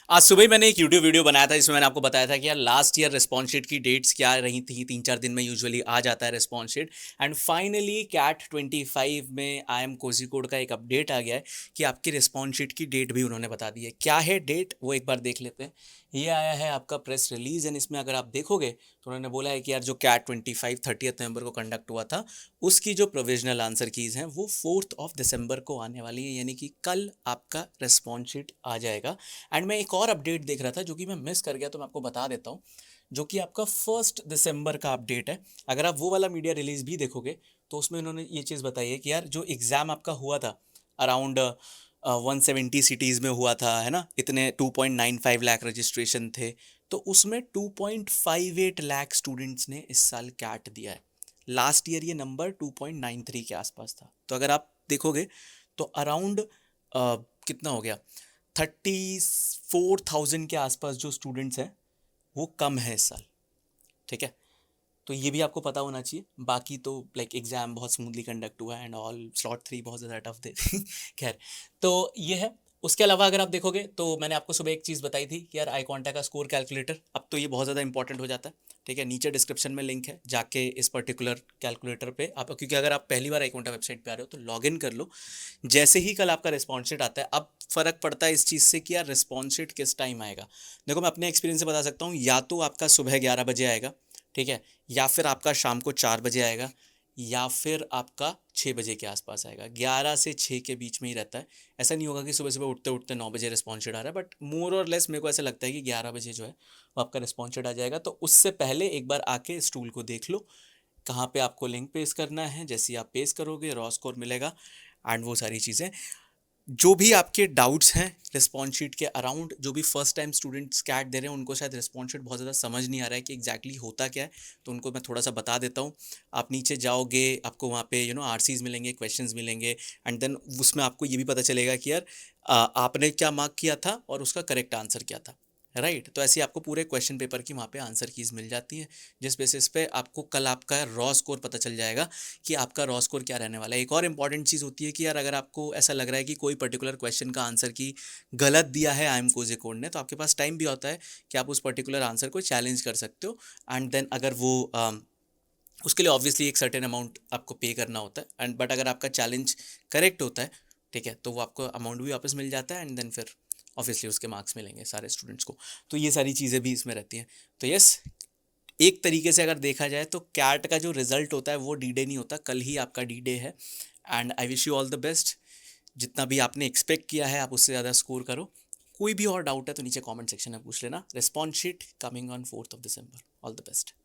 आज सुबह ही मैंने एक यूट्यूब वीडियो बनाया था जिसमें मैंने आपको बताया था कि यार लास्ट ईयर रिस्पॉन्स शीट की डेट्स क्या रही थी। 3-4 दिन में यूजुअली आ जाता है response sheet. And finally CAT 25 में आई एम कोझिकोड का एक अपडेट आ गया है कि आपकी रिस्पॉन्स शीट की डेट भी उन्होंने बता दी है। क्या है डेट वो एक बार देख लेते हैं। ये आया है आपका प्रेस रिलीज एंड इसमें अगर आप देखोगे तो उन्होंने बोला है कि यार जो कैट 25 30 नवंबर को कंडक्ट हुआ था उसकी जो प्रोविजनल आंसर कीज़ हैं वो 4 दिसंबर को आने वाली है, यानी कि कल आपका रिस्पॉन्स शीट आ जाएगा। एंड मैं एक और अपडेट देख रहा था जो कि मैं मिस कर गया, तो मैं आपको बता देता हूँ। जो कि आपका 1 दिसंबर का अपडेट है। अगर आप वो वाला मीडिया रिलीज भी देखोगे तो उसमें उन्होंने ये चीज़ बताई है कि यार जो एग्ज़ाम आपका हुआ था अराउंड 170 सिटीज़ में हुआ था, है ना, इतने 2.95 लाख रजिस्ट्रेशन थे। तो उसमें 2.58 लाख स्टूडेंट्स ने इस साल कैट दिया है। लास्ट ईयर ये नंबर 2.93 के आसपास था। तो अगर आप देखोगे तो अराउंड कितना हो गया, 34,000 के आसपास जो स्टूडेंट्स हैं वो कम है इस साल। ठीक है, तो ये भी आपको पता होना चाहिए। बाकी तो लाइक एग्जाम बहुत स्मूथली कंडक्ट हुआ है एंड ऑल। स्लॉट 3 बहुत ज़्यादा टफ थे खैर, तो ये है। उसके अलावा अगर आप देखोगे तो मैंने आपको सुबह एक चीज़ बताई थी कि यार आई कांटेक्ट का स्कोर कैलकुलेटर अब तो ये बहुत ज़्यादा इंपॉर्टेंट हो जाता है। ठीक है, नीचे डिस्क्रिप्शन में लिंक है, जाके इस पर्टिकुलर कैलकुलेटर पे आप, क्योंकि अगर आप पहली बार आई कांटेक्ट वेबसाइट पे आ रहे हो तो लॉग इन कर लो। जैसे ही कल आपका रिस्पॉन्स शीट आता है, अब फ़र्क पड़ता है इस चीज़ से कि यार रिस्पॉन्स शीट किस टाइम आएगा। देखो मैं अपने एक्सपीरियंस से बता सकता हूँ, या तो आपका सुबह 11 बजे आएगा, ठीक है, या फिर आपका शाम को 4 बजे आएगा, या फिर आपका 6 बजे के आसपास आएगा। 11 से 6 के बीच में ही रहता है। ऐसा नहीं होगा कि सुबह सुबह उठते उठते 9 बजे रिस्पॉन्स शीट आ रहा है, बट मोर और लेस मेरे को ऐसा लगता है कि 11 बजे जो है वो आपका रिस्पॉन्स शीट आ जाएगा। तो उससे पहले एक बार आके इस टूल को देख लो, कहाँ पे आपको लिंक पेस्ट करना है। जैसे ही आप पेस्ट करोगे रॉ स्कोर मिलेगा एंड वो सारी चीज़ें। जो भी आपके डाउट्स हैं रिस्पॉन्स शीट के अराउंड, जो भी फर्स्ट टाइम स्टूडेंट्स कैट दे रहे हैं उनको शायद रिस्पॉन्स शीट बहुत ज़्यादा समझ नहीं आ रहा है कि एग्जैक्टली होता क्या है, तो उनको मैं थोड़ा सा बता देता हूँ। आप नीचे जाओगे, आपको वहाँ पे आरसीज मिलेंगे, क्वेश्चंस मिलेंगे, एंड देन उसमें आपको ये भी पता चलेगा कि यार आपने क्या मार्क किया था और उसका करेक्ट आंसर क्या था। राइट, तो ऐसे ही आपको पूरे क्वेश्चन पेपर की वहाँ पे आंसर कीज मिल जाती है, जिस बेसिस पे आपको कल आपका रॉ स्कोर पता चल जाएगा कि आपका रॉ स्कोर क्या रहने वाला है। एक और इंपॉर्टेंट चीज़ होती है कि यार अगर आपको ऐसा लग रहा है कि कोई पर्टिकुलर क्वेश्चन का आंसर की गलत दिया है आई एम कोजे कोड ने, तो आपके पास टाइम भी होता है कि आप उस पर्टिकुलर आंसर को चैलेंज कर सकते हो। एंड देन अगर वो उसके लिए ऑब्वियसली एक सर्टेन अमाउंट आपको पे करना होता है, एंड बट अगर आपका चैलेंज करेक्ट होता है, ठीक है, तो वो आपको अमाउंट भी वापस मिल जाता है एंड देन फिर ऑब्वियसली उसके मार्क्स मिलेंगे सारे स्टूडेंट्स को। तो ये सारी चीज़ें भी इसमें रहती हैं। तो यस, एक तरीके से अगर देखा जाए तो कैट का जो रिजल्ट होता है वो डी डे नहीं होता, कल ही आपका डी डे है। And I wish you all the best. जितना भी आपने एक्सपेक्ट किया है आप उससे ज़्यादा स्कोर करो। कोई भी और डाउट है तो नीचे कमेंट सेक्शन में पूछ लेना। Response sheet coming on 4 December. All the best.